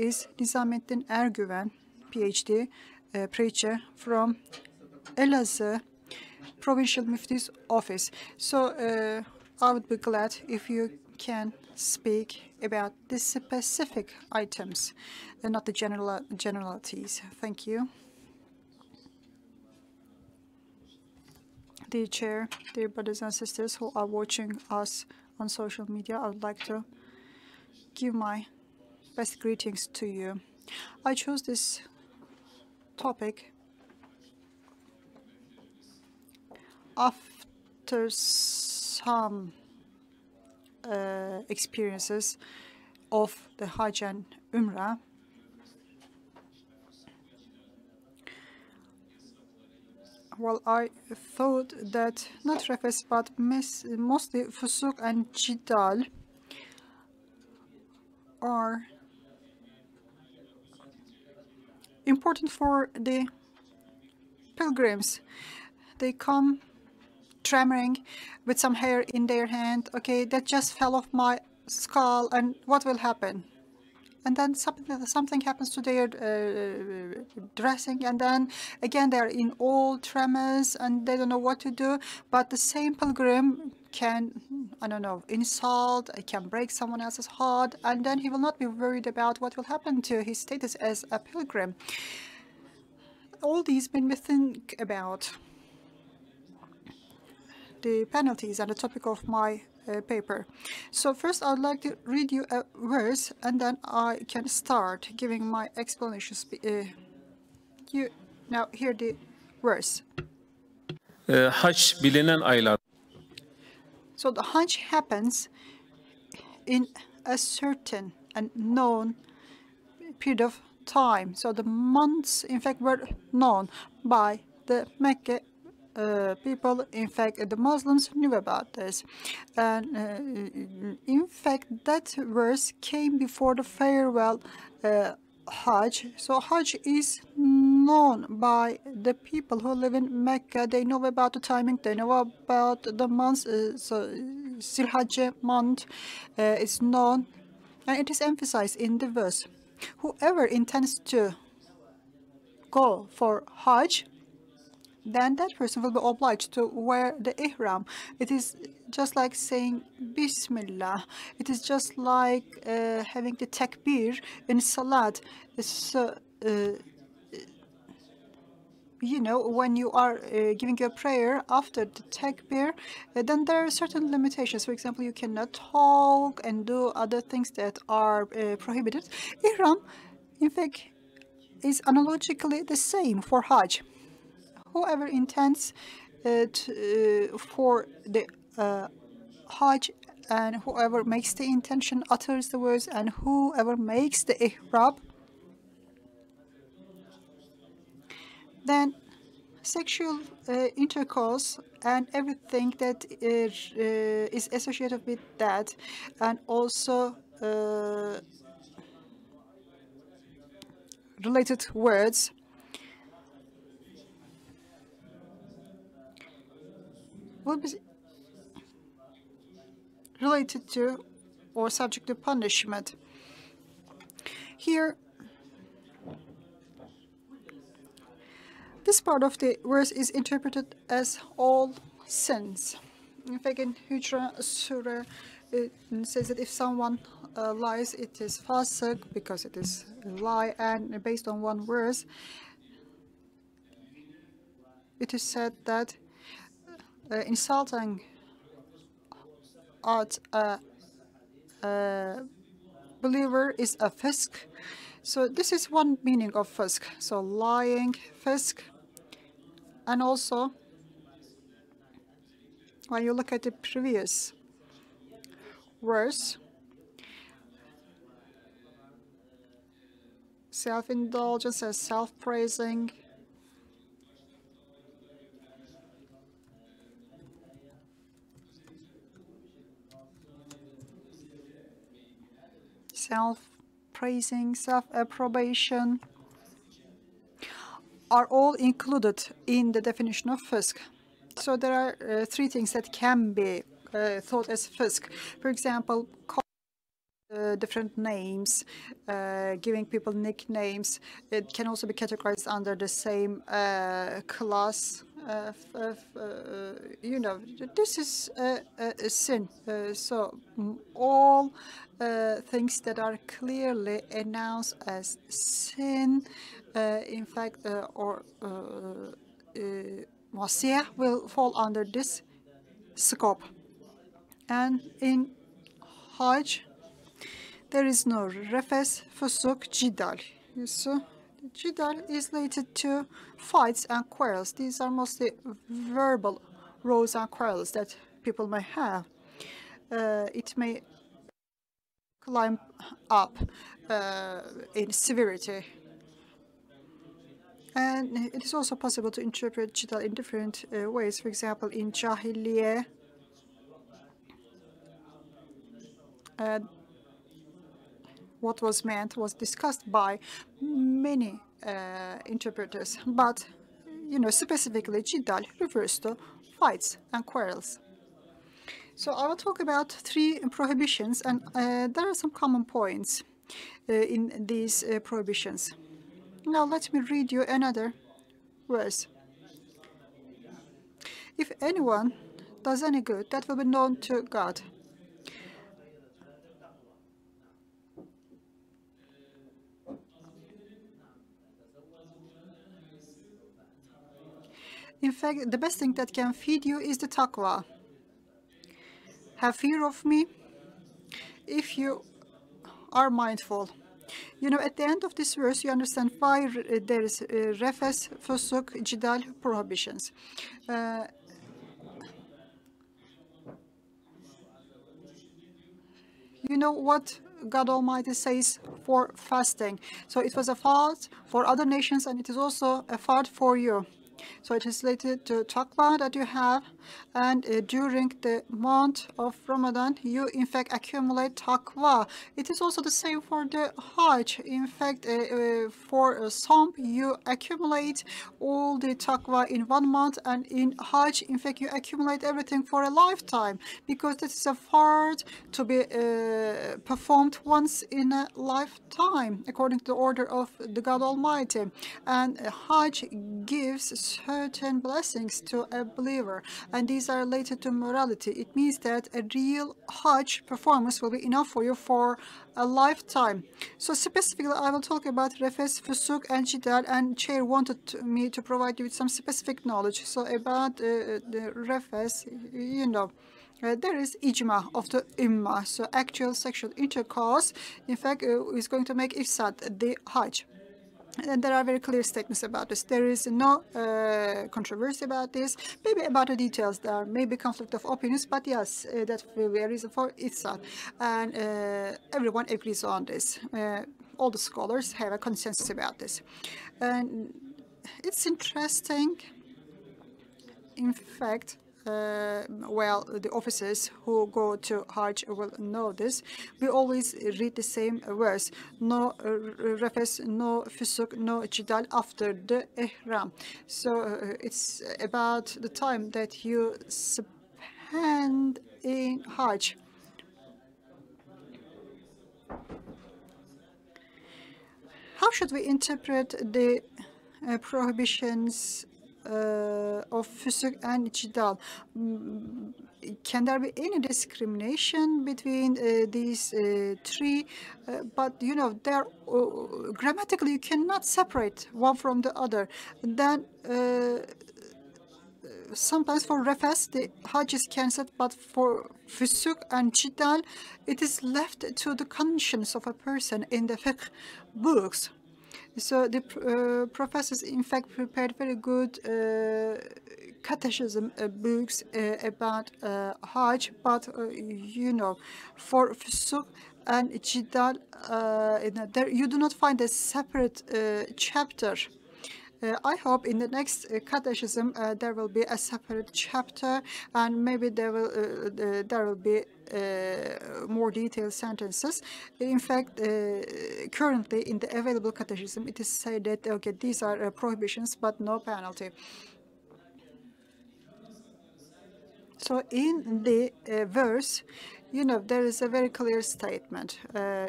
is Nizamettin Erguven, PhD, preacher from Elazig, Provincial Mufti's office. So I would be glad if you can speak about the specific items and not the generalities. Thank you. Dear Chair, dear brothers and sisters who are watching us on social media, I would like to give my best greetings to you. I chose this topic after some experiences of the Hajj and Umrah. Well, I thought that not reference but mostly Fusûk and Cidal are important for the pilgrims. They come tremoring with some hair in their hand. Okay, that just fell off my skull, and what will happen? And then something happens to their dressing, and then again they're in all tremors and they don't know what to do. But the same pilgrim can, I don't know, insult, can break someone else's heart, and then he will not be worried about what will happen to his status as a pilgrim. All these made me think about the penalties and the topic of my paper. So first I'd like to read you a verse, and then I can start giving my explanations. You now hear the verse. Hajj bilinen aylar. So the Hajj happens in a certain and known period of time. So the months, in fact, were known by the Mecca people. In fact, the Muslims knew about this, and in fact that verse came before the farewell Hajj. So Hajj is known by the people who live in Mecca. They know about the timing, they know about the months. So Zil-Hajj month is known, and it is emphasized in the verse. Whoever intends to go for Hajj, then that person will be obliged to wear the ihram. It is just like saying Bismillah. It is just like having the takbir in Salat. So, you know, when you are giving a prayer after the takbir, then there are certain limitations. For example, you cannot talk and do other things that are prohibited. Ihram, in fact, is analogically the same for Hajj. Whoever intends for the Hajj, and whoever makes the intention, utters the words, and whoever makes the ihram, then sexual intercourse and everything that is associated with that, and also related words, will be related to or subject to punishment. Here, this part of the verse is interpreted as all sins. In fact, in Hijra Surah, it says that if someone lies, it is Fusûk because it is a lie, and based on one verse, it is said that insulting at a believer is a fisk. So this is one meaning of fisk. So lying, fisk, and also when you look at the previous verse, self-indulgence and self-praising, self-praising, self-approbation are all included in the definition of fisk. So there are three things that can be thought as fisk. For example, different names, giving people nicknames. It can also be categorized under the same class. This is a sin. So all things that are clearly announced as sin, in fact, or wasiyah will fall under this scope. And in Hajj, there is no refes, fusûk, cidal. So Cidal is related to fights and quarrels. These are mostly verbal rows and quarrels that people may have. It may climb up in severity. And it is also possible to interpret Cidal in different ways. For example, in Cahiliye, what was meant was discussed by many interpreters, but specifically Cidal refers to fights and quarrels. So I will talk about 3 prohibitions, and there are some common points in these prohibitions. Now let me read you another verse. If anyone does any good, that will be known to God. In fact, the best thing that can feed you is the taqwa. Have fear of me if you are mindful. At the end of this verse, you understand why there is refes, fusûk, cidal prohibitions. You know what God Almighty says for fasting. So it was a fast for other nations, and it is also a fast for you. So it is related to taqwa that you have, and during the month of Ramadan, you in fact accumulate taqwa. It is also the same for the Hajj. In fact, for some, you accumulate all the taqwa in 1 month, and in Hajj, in fact, you accumulate everything for a lifetime, because this is a fard to be performed once in a lifetime, according to the order of the God Almighty. And Hajj gives certain blessings to a believer, and these are related to morality. It means that a real Hajj performance will be enough for you for a lifetime. So specifically, I will talk about refes, fusûk, and cidal, and Chair wanted me to provide you with some specific knowledge. So about the refes, there is ijma of the ummah, so actual sexual intercourse, in fact, is going to make ifsad, the Hajj. And there are very clear statements about this. There is no controversy about this. Maybe about the details, there may be conflict of opinions, but yes, that will be a reason for ifsad. And everyone agrees on this. All the scholars have a consensus about this. And it's interesting, in fact, the officers who go to Hajj will know this. We always read the same verse: no refes, no fusûk, no cidal after the ihram. So it's about the time that you spend in Hajj. How should we interpret the prohibitions of Fusûk and Cidal? Can there be any discrimination between these 3? But they're grammatically you cannot separate one from the other. Then sometimes for refes, the Hajj is cancelled, but for Fusûk and Cidal, it is left to the conscience of a person in the fiqh books. So the professors, in fact, prepared very good catechism books about Hajj, but for Fusûk and Cidal, there you do not find a separate chapter. I hope in the next catechism there will be a separate chapter, and maybe there will be more detailed sentences. In fact, currently in the available catechism, it is said that okay, these are prohibitions but no penalty. So in the verse, You know, there is a very clear statement.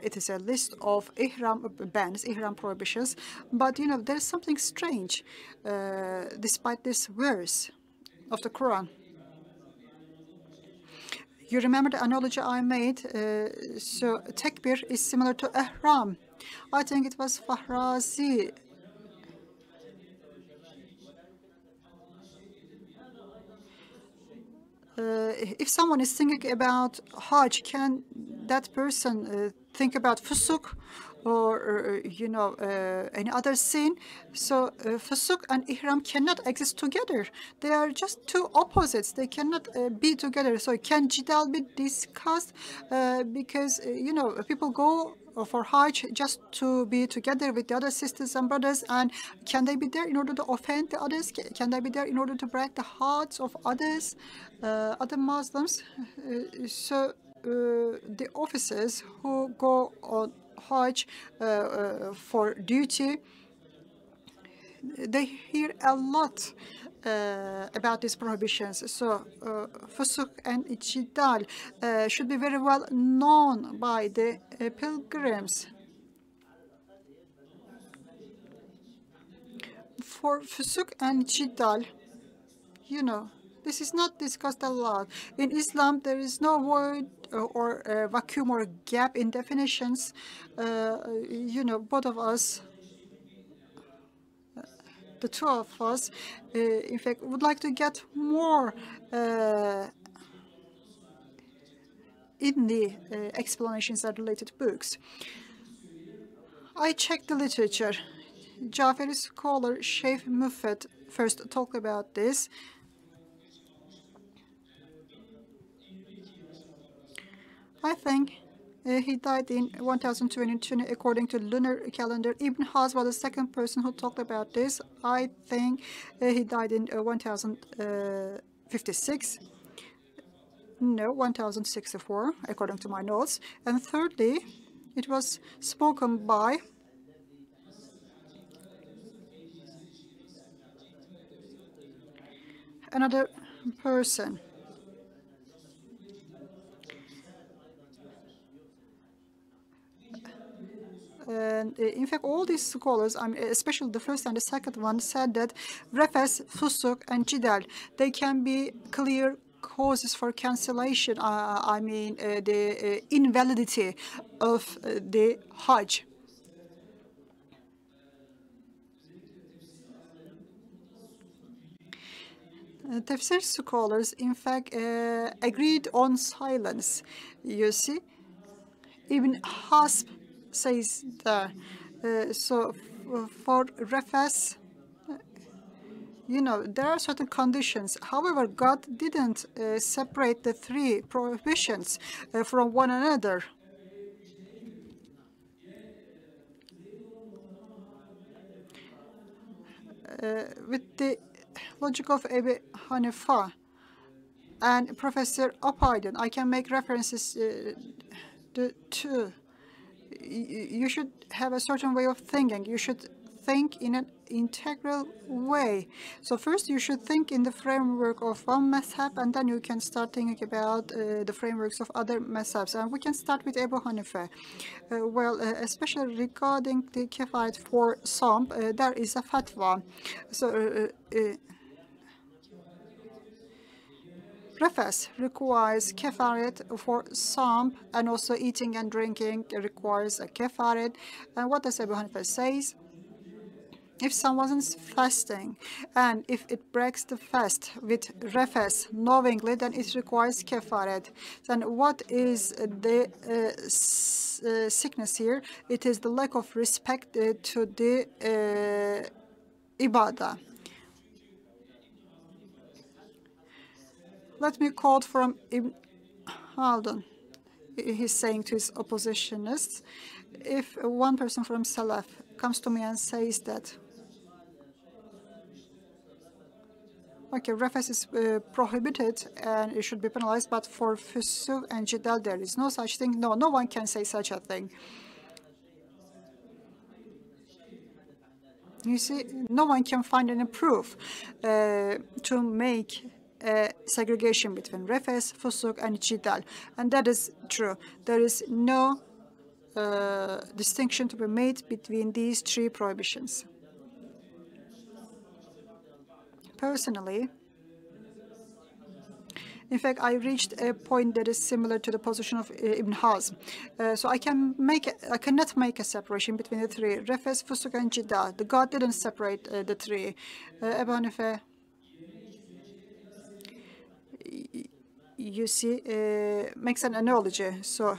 It is a list of Ihram bans, Ihram prohibitions. But, you know, there's something strange despite this verse of the Quran. You remember the analogy I made? So takbir is similar to ihram. I think it was Fahrazi. If someone is thinking about Hajj, can that person think about Fusûk or you know, any other sin? So Fusûk and Ihram cannot exist together. They are just two opposites. They cannot be together. So can Cidal be discussed? Because you know, people go for Hajj just to be together with the other sisters and brothers, and can they be there in order to offend the others? Can they be there in order to break the hearts of others, other Muslims? The officers who go on Hajj for duty, they hear a lot about these prohibitions. So Fusûk and Cidal should be very well known by the pilgrims. For Fusûk and Cidal, you know, this is not discussed a lot. In Islam, there is no word or vacuum or gap in definitions. You know, both of us, the two of us, in fact, would like to get more in the explanations of related books. I checked the literature. Jaferi scholar Sheikh Mufti first talked about this. I think he died in 1022 according to lunar calendar. Ibn Haz was the second person who talked about this. I think he died in 1056. No, 1064 according to my notes. And thirdly, it was spoken by another person. And in fact, all these scholars, especially the first and the second one, said that Refes, Fusûk, and Cidal, they can be clear causes for cancellation. The invalidity of the Hajj. Tafsir scholars, in fact, agreed on silence. You see, Ibn Hasb says that. For Refes, you know, there are certain conditions. However, God didn't separate the three prohibitions from one another. With the logic of Ebu Hanifa and Professor Apaydın, I can make references to. You should have a certain way of thinking. You should think in an integral way. So first you should think in the framework of one mazhab, and then you can start thinking about the frameworks of other mazhabs. And we can start with Ebu Hanifa. Especially regarding the kefaret for some, there is a fatwa. So Refes requires kefaret for some, and also eating and drinking requires a kefaret. And what does Ebu Hanifa says? If someone is fasting, and if it breaks the fast with refes knowingly, then it requires kefaret. Then what is the sickness here? It is the lack of respect to the ibadah. Let me quote from Ibn Haldun. He's saying to his oppositionists, if one person from Salaf comes to me and says that, okay, refes is prohibited and it should be penalized, but for Fusûk and Cidal there is no such thing. No one can say such a thing. You see, no one can find any proof to make a segregation between Refes, Fusûk and Cidal, and that is true. There is no distinction to be made between these three prohibitions. Personally, in fact, I reached a point that is similar to the position of Ibn Hazm. So I cannot make a separation between the three: Refes, Fusûk, and Cidal. The God didn't separate the three. Ebu Hanife, you see, makes an analogy. So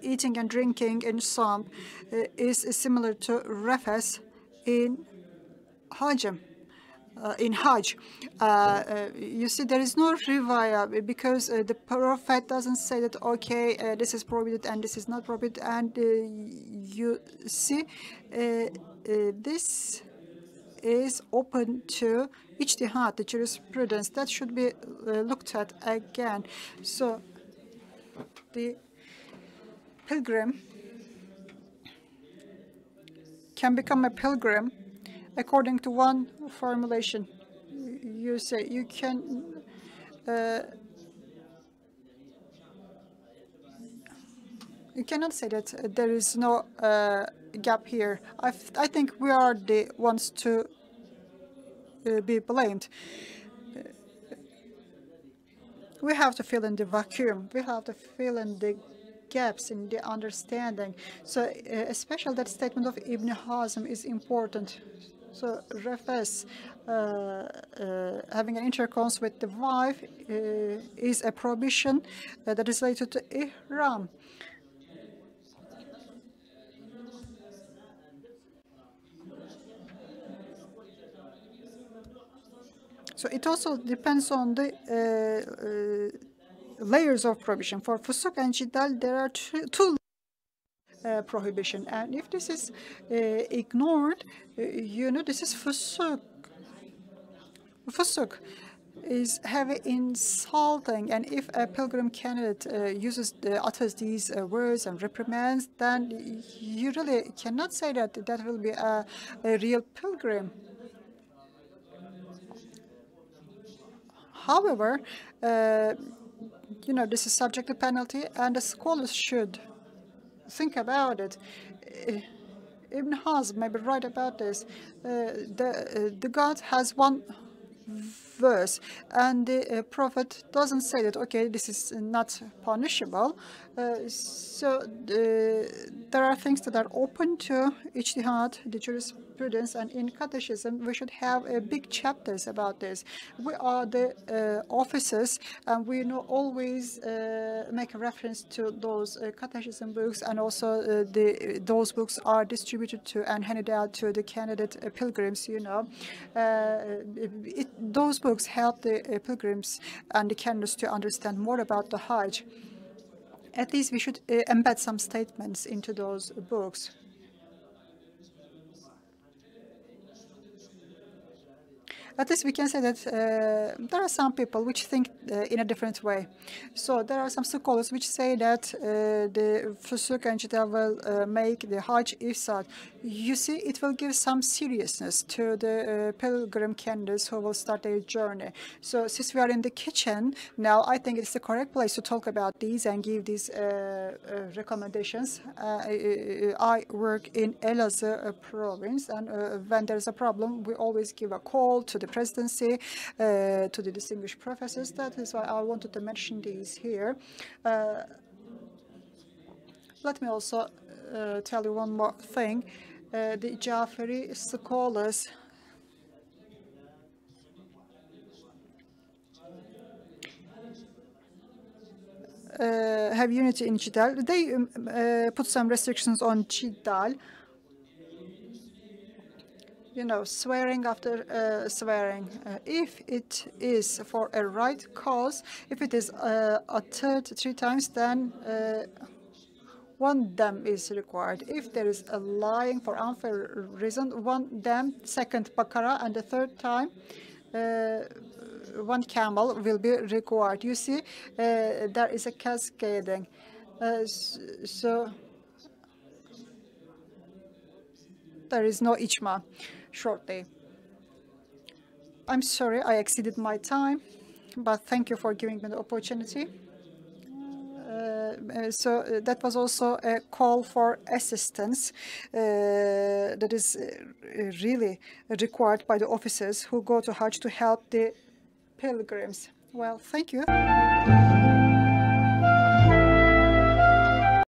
eating and drinking in Psalm is similar to Refes in Hajj. In Hajj, you see, there is no riwayah because the Prophet doesn't say that, okay, this is prohibited and this is not prohibited. And you see, this is open to ijtihad, the jurisprudence. That should be looked at again. So the pilgrim can become a pilgrim according to one formulation. You say you can you cannot say that there is no gap here. I think we are the ones to be blamed. We have to fill in the vacuum. We have to fill in the gaps in the understanding. So especially that statement of Ibn Hazm is important. So Refes, having an intercourse with the wife, is a prohibition that is related to Ihram. So it also depends on the layers of prohibition. For Fusûk and Cidal, there are two prohibition, and if this is ignored, you know, this is Fusûk. Fusûk is heavy insulting, and if a pilgrim candidate utters these words and reprimands, then you really cannot say that that will be a real pilgrim. However, you know, this is subject to penalty, and the scholars should think about it. Ibn Hazm may be right about this. The God has one verse, and the Prophet doesn't say that, okay, this is not punishable. So there are things that are open to ijtihad, the jurisprudence, and in catechism we should have big chapters about this. We are the officers, and we always make a reference to those catechism books, and also those books are distributed to and handed out to the candidate pilgrims. You know, those books help the pilgrims and the candidates to understand more about the Hajj. At least we should embed some statements into those books. At least we can say that there are some people which think in a different way. So there are some scholars which say that the Fusûk and Cidal will make the Hajj ifsad. You see, it will give some seriousness to the pilgrim candidates who will start their journey. So since we are in the kitchen now, I think it's the correct place to talk about these and give these recommendations. I work in Elazig province, and when there's a problem, we always give a call to the presidency, to the distinguished professors. That is why I wanted to mention these here. Let me also tell you one more thing. The Jafari scholars have unity in Cidal. They put some restrictions on Cidal. You know, swearing after swearing. If it is for a right cause, if it is uttered 3 times, then one dam is required. If there is a lying for unfair reason, 1 dam, 2nd bakara, and the 3rd time, 1 camel will be required. You see, there is a cascading. So there is no ijma shortly. I'm sorry I exceeded my time, but thank you for giving me the opportunity. So that was also a call for assistance that is really required by the officers who go to Hajj to help the pilgrims. Well, thank you.